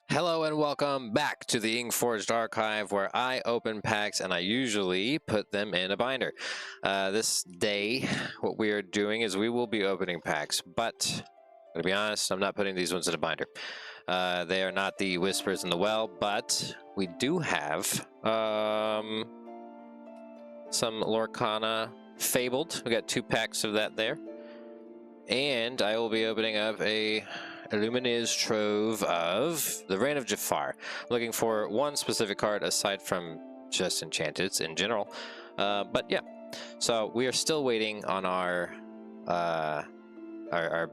Hello and welcome back to the Inkforged archive, where I open packs and I usually put them in a binder. This day, what we are doing is we will be opening packs, but to be honest, I'm not putting these ones in a binder. They are not the Whispers in the Well, but we do have some Lorcana Fabled. We got 2 packs of that there. And I will be opening up a Jafar Trove of the Reign of Jafar. Looking for one specific card aside from just Enchanteds in general. But yeah, so we are still waiting on our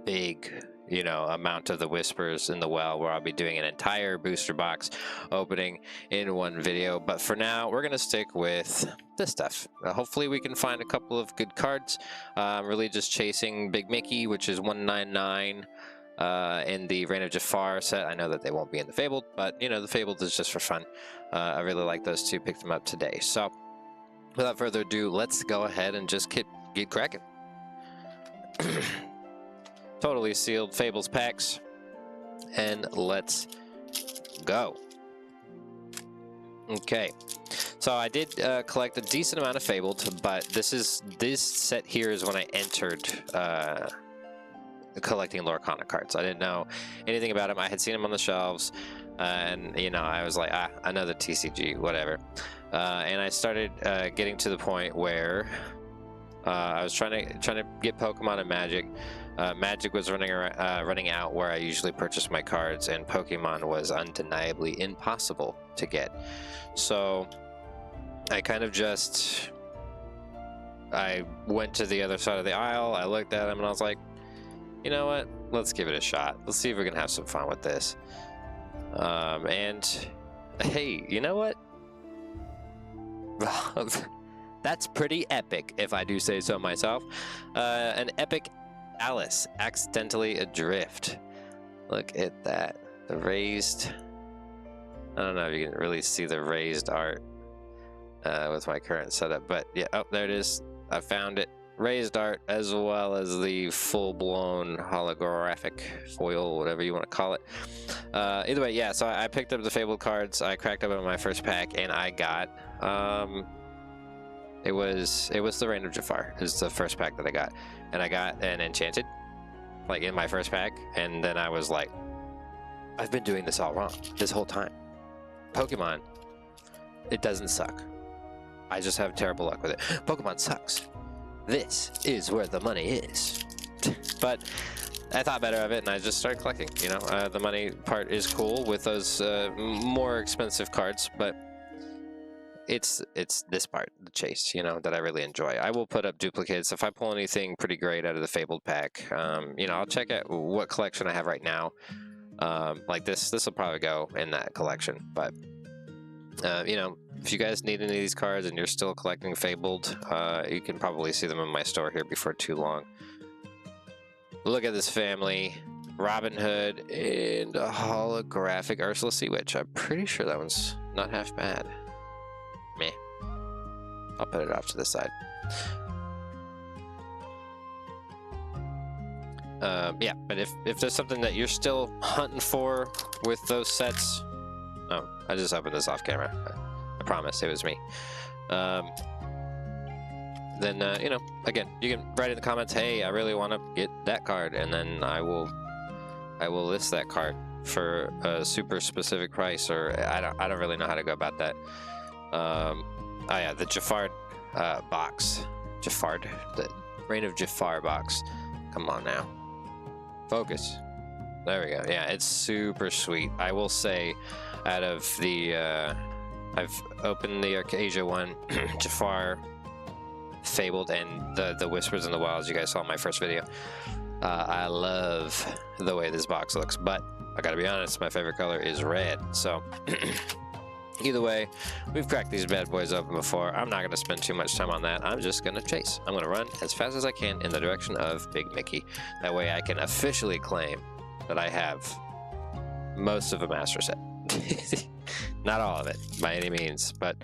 big, amount of the Whispers in the Well, where I'll be doing an entire booster box opening in one video. But for now, we're gonna stick with this stuff. Hopefully we can find a couple of good cards. Really just chasing Big Mickey, which is 199 in the Reign of Jafar set. I know that they won't be in the Fabled, but the Fabled is just for fun. I really like those two, picked them up today. So without further ado, let's go ahead and just get cracking. Totally sealed Fables packs, and let's go. Okay, so I did collect a decent amount of Fabled, but this set here is when I entered collecting Lorcana cards. I didn't know anything about them. I had seen them on the shelves, and I was like, another TCG, whatever. And I started getting to the point where I was trying to get Pokemon and Magic. Magic was running out where I usually purchase my cards, and Pokemon was undeniably impossible to get. So I kind of I went to the other side of the aisle. I looked at them and I was like, you know what? Let's give it a shot. Let's see if we can have some fun with this. And hey, you know what? That's pretty epic, if I do say so myself. An epic Alice, accidentally adrift. Look at that. The raised... I don't know if you can really see the raised art with my current setup, but yeah, oh, there it is. I found it. Raised art, as well as the full-blown holographic foil, whatever you want to call it. Either way, yeah, so I picked up the Fabled cards. I cracked open my first pack, and I got... It was the Reign of Jafar. It was the first pack that I got. And I got an Enchanted, like, in my first pack. And then I was like, I've been doing this all wrong this whole time. Pokemon, it doesn't suck. I just have terrible luck with it. Pokemon sucks. This is where the money is. But I thought better of it, and I just started collecting. The money part is cool with those more expensive cards, but it's this part, the chase, that I really enjoy. I will put up duplicates if I pull anything pretty great out of the Fabled pack. I'll check out what collection I have right now. Like this will probably go in that collection. But if you guys need any of these cards and you're still collecting Fabled, you can probably see them in my store here before too long. Look at this family. Robin Hood and a holographic Ursula Sea Witch. I'm pretty sure that one's not half bad. Meh. I'll put it off to the side. Yeah, but if there's something that you're still hunting for with those sets... Oh, I just opened this off camera. I promise it was me. Then, again, you can write in the comments, hey, I really want to get that card, and then I will list that card for a super specific price, or I don't really know how to go about that. Oh yeah, the Jafar box. The Reign of Jafar box. Come on now. Focus. There we go. Yeah, it's super sweet. I will say, out of the... I've opened the Arcasia one, Jafar, Fabled, and the Whispers in the Wilds you guys saw in my first video. I love the way this box looks, but I gotta be honest, my favorite color is red, so... Either way, we've cracked these bad boys open before. I'm not going to spend too much time on that. I'm just going to chase. I'm going to run as fast as I can in the direction of Big Mickey. That way I can officially claim that I have most of a master set. Not all of it, by any means, but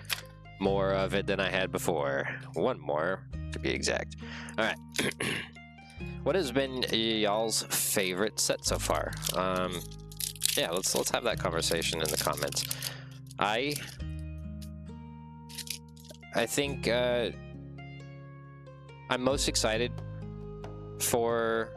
more of it than I had before. One more, to be exact. All right. What has been y'all's favorite set so far? Yeah, let's have that conversation in the comments. I think I'm most excited for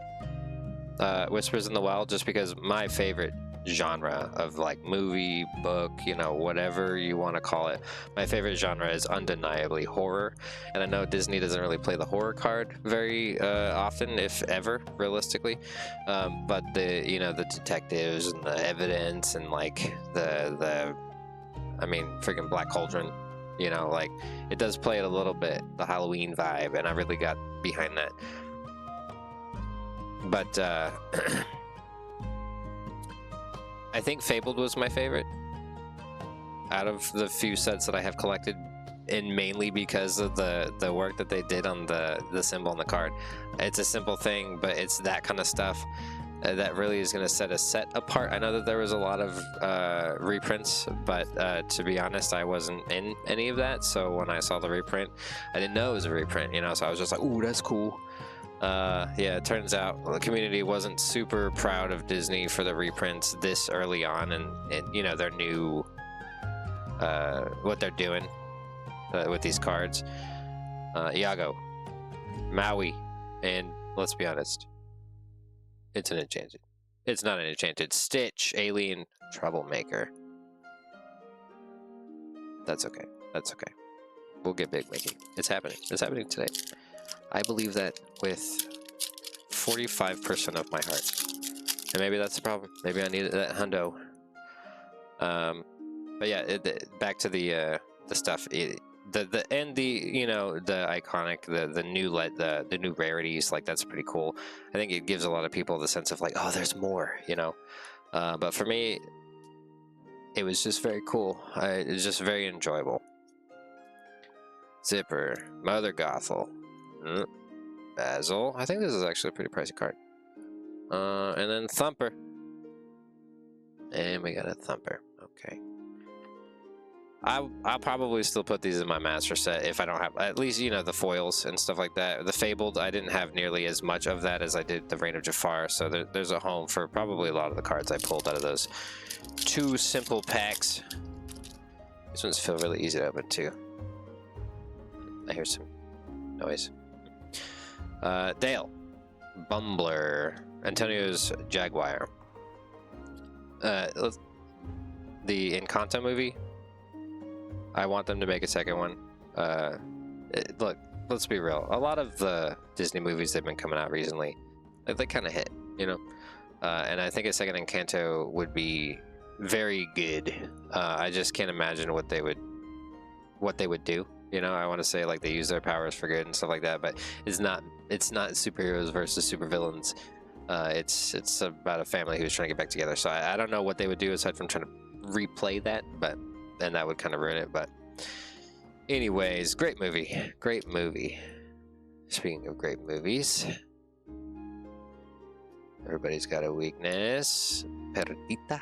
Whispers in the Wild, just because my favorite genre of like movie, book, you know, whatever you want to call it, my favorite genre is undeniably horror. And I know Disney doesn't really play the horror card very often, if ever, realistically. But the, you know, the detectives and the evidence and like the I mean, freaking Black Cauldron, you know, like it does play it a little bit, the Halloween vibe, and I really got behind that. But I think Fabled was my favorite out of the few sets that I have collected, and mainly because of the work that they did on the symbol on the card. It's a simple thing, but it's that kind of stuff that really is going to set a set apart. I know that there was a lot of reprints, but to be honest, I wasn't in any of that. So when I saw the reprint, I didn't know it was a reprint, you know, so I was just like, ooh, that's cool. Yeah, it turns out the community wasn't super proud of Disney for the reprints this early on, and you know, their new what they're doing with these cards. Iago, Maui, and let's be honest, it's an enchanted. It's not an enchanted. Stitch, Alien, Troublemaker. That's okay. That's okay. We'll get big, Mickey. It's happening. It's happening today. I believe that with 45% of my heart. And maybe that's the problem. Maybe I need that hundo. But yeah, back to the stuff. The you know, the iconic, the new rarities, like that's pretty cool. I think it gives a lot of people the sense of like, oh, there's more, you know. But for me, it was just very cool. It was just very enjoyable. Zipper, Mother Gothel. Basil. I think this is actually a pretty pricey card. And then Thumper. And we got a Thumper. Okay. I'll probably still put these in my master set if I don't have, at least, you know, the foils and stuff like that. The Fabled, I didn't have nearly as much of that as I did the Reign of Jafar, so there's a home for probably a lot of the cards I pulled out of those two simple packs. These ones feel really easy to open too. I hear some noise. Dale, Bumbler, Antonio's Jaguar. The Encanto movie, I want them to make a second one. Look, let's be real. A lot of the Disney movies that have been coming out recently, they kind of hit, you know? And I think a second Encanto would be very good. I just can't imagine what they would do. You know, I want to say like they use their powers for good and stuff like that, but it's not superheroes versus supervillains. It's about a family who's trying to get back together. So I don't know what they would do aside from trying to replay that, but then that would kind of ruin it. But anyways, great movie. Great movie. Speaking of great movies, everybody's got a weakness. Perdita.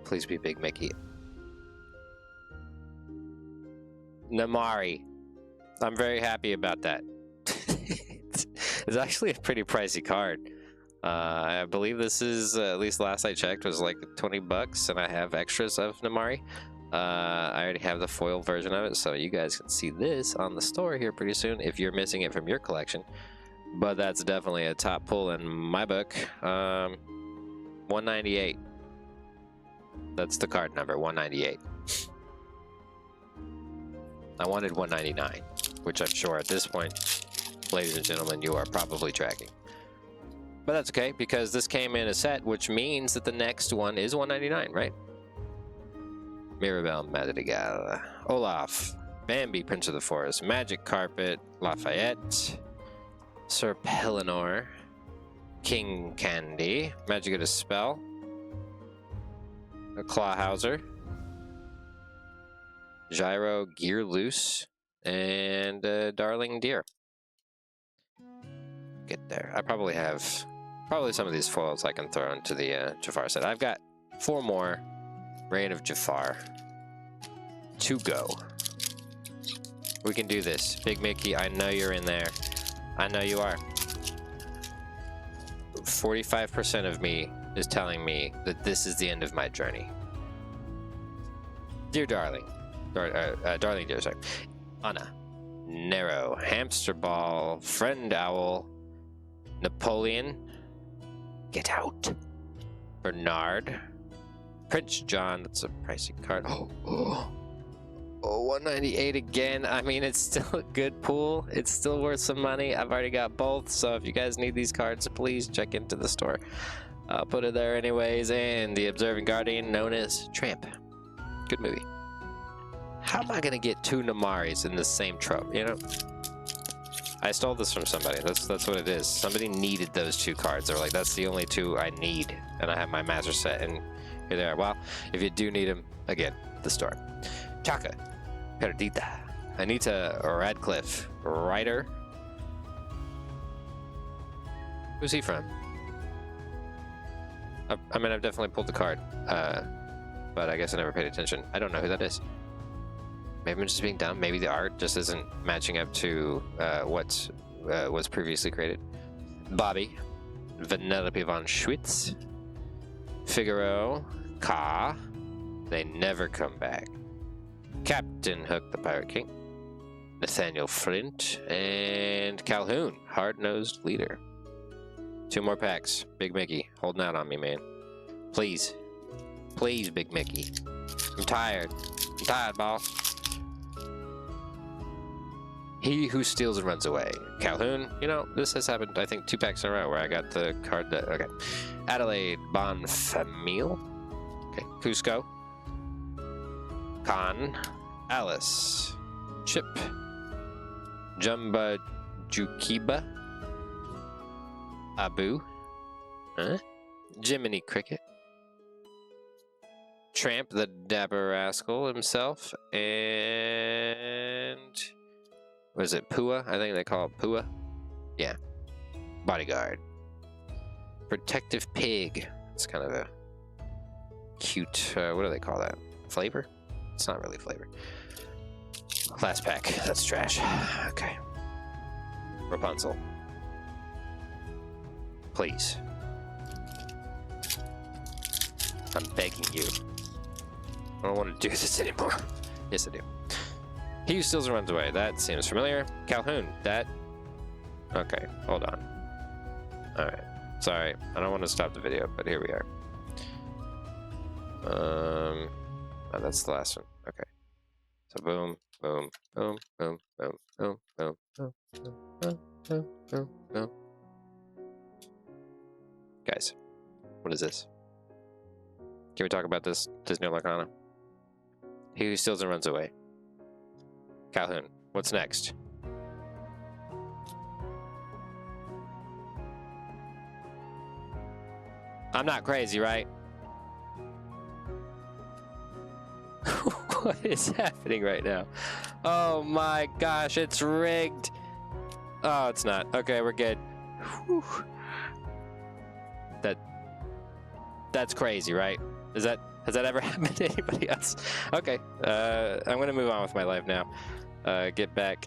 Please be Big Mickey. Namari. I'm very happy about that. It's actually a pretty pricey card. I believe this is, at least last I checked, was like $20, and I have extras of Namari. I already have the foil version of it, so you guys can see this on the store here pretty soon if you're missing it from your collection. But that's definitely a top pull in my book. 198. That's the card number, 198. I wanted 199, which I'm sure at this point, ladies and gentlemen, you are probably tracking. But that's okay, because this came in a set, which means that the next one is 199, right? Mirabelle Madrigal, Olaf, Bambi, Prince of the Forest, Magic Carpet, Lafayette, Sir Pellinor, King Candy, Magic of a Spell, a Clawhauser, Gyro, Gear Loose, and Darling Deer. Get there. I probably have some of these foils I can throw into the Jafar set. I've got 4 more Reign of Jafar to go. We can do this. Big Mickey, I know you're in there. I know you are. 45% of me is telling me that this is the end of my journey. Dear darling, darling dear, sorry. Anna, Nero, Hamster Ball, Friend Owl, Napoleon, Get Out, Bernard, Prince John, that's a pricey card. Oh, 198 again. I mean, it's still a good pool. It's still worth some money. I've already got both, so if you guys need these cards, please check into the store. I'll put it there anyways. And the Observing Guardian, known as Tramp. Good movie. How am I gonna get 2 Namaris in the same trope, you know? I stole this from somebody. That's what it is. Somebody needed those 2 cards. They were like, that's the only 2 I need. And I have my master set, and here they are. Well, if you do need them, again, the store. Chaka, Perdita, Anita Radcliffe, Ryder. Who's he from? I mean, I've definitely pulled the card, but I guess I never paid attention. I don't know who that is. Maybe I'm just being dumb. Maybe the art just isn't matching up to what was previously created. Bobby, Vanellope von Schwitz, Figaro, Ka, They Never Come Back, Captain Hook the Pirate King, Nathaniel Flint, and Calhoun, Hard-Nosed Leader. 2 more packs. Big Mickey, holding out on me, man. Please. Please, Big Mickey. I'm tired. I'm tired, boss. He Who Steals and Runs Away. Calhoun, you know, this has happened, I think, 2 packs in a row where I got the card that, okay. Adelaide Bonfamille. Okay, Cusco. Khan. Alice. Chip. Jumba Jukiba. Abu. Huh? Jiminy Cricket. Tramp, the Dapper Rascal himself. And... was it Pua? I think they call it Pua. Yeah. Bodyguard. Protective Pig. It's kind of a cute, what do they call that? Flavor? It's not really flavor. Last pack. That's trash. Okay. Rapunzel. Please. I'm begging you. I don't want to do this anymore. Yes, I do. He Who Steals and Runs Away. That seems familiar. Calhoun. That... okay, hold on. Alright. Sorry. I don't want to stop the video, but here we are. Oh, that's the last one. Okay. So boom, boom, boom, boom, boom, boom, boom, boom, boom, boom, boom, boom, boom. Guys, what is this? Can we talk about this Disney Lorcana? He Who Steals and Runs Away. Calhoun, what's next? I'm not crazy, right? What is happening right now? Oh my gosh, it's rigged. Oh, it's not. Okay, we're good. Whew. That's crazy, right? Has that ever happened to anybody else? Okay, I'm gonna move on with my life now. Get back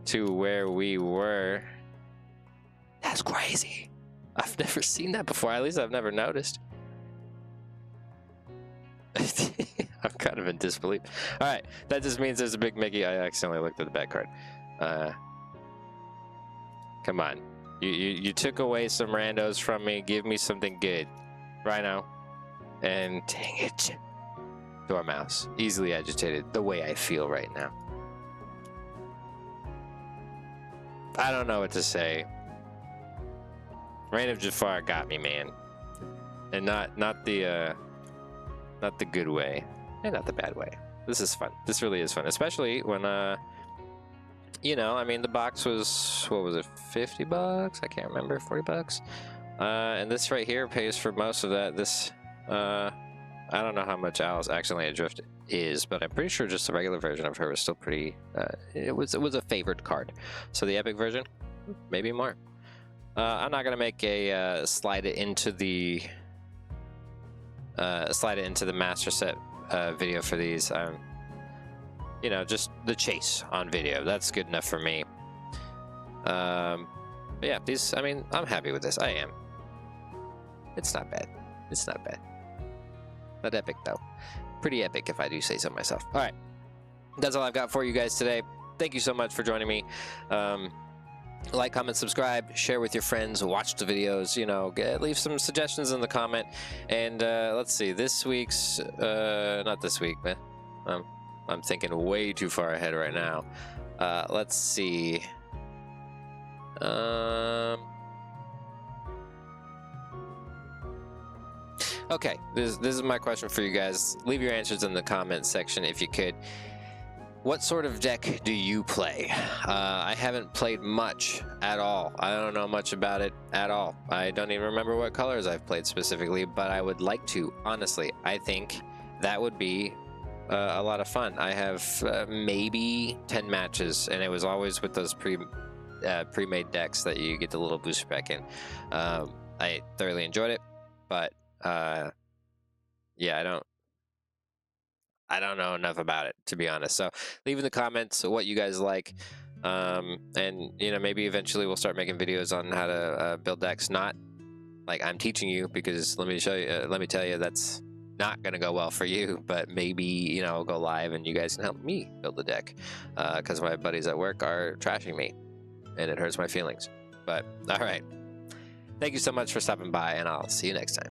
to where we were. That's crazy. I've never seen that before. At least I've never noticed. I'm kind of in disbelief. All right, that just means there's a Big Mickey. I accidentally looked at the back card. Come on, you took away some randos from me. Give me something good, Rhino. And dang it, Dormouse, easily agitated. The way I feel right now. I don't know what to say. Reign of Jafar got me, man, and not the good way, and not the bad way. This is fun. This really is fun, especially when you know, I mean, the box was, what was it, $50? I can't remember, $40. And this right here pays for most of that. This I don't know how much Alice Accidentally Adrift is, but I'm pretty sure just the regular version of her was still pretty. It was a favored card. So the epic version, maybe more. I'm not gonna make a slide it into the master set video for these. You know, just the chase on video. That's good enough for me. But yeah, these. I mean, I'm happy with this. I am. It's not bad. It's not bad. Not epic, though. Pretty epic, if I do say so myself. All right. That's all I've got for you guys today. Thank you so much for joining me. Like, comment, subscribe, share with your friends, watch the videos, you know, leave some suggestions in the comment. And let's see, this week's, not this week, man. I'm thinking way too far ahead right now. Let's see. Okay, this is my question for you guys. Leave your answers in the comments section if you could. What sort of deck do you play? I haven't played much at all. I don't know much about it at all. I don't even remember what colors I've played specifically, but I would like to. Honestly, I think that would be a lot of fun. I have maybe 10 matches, and it was always with those pre-made decks that you get the little booster pack in. I thoroughly enjoyed it, but yeah, I don't know enough about it, to be honest. So leave in the comments what you guys like, and you know, maybe eventually we'll start making videos on how to build decks. Not like I'm teaching you, because let me tell you that's not gonna go well for you. But maybe, you know, I'll go live and you guys can help me build the deck, because my buddies at work are trashing me, and it hurts my feelings. But all right, thank you so much for stopping by, and I'll see you next time.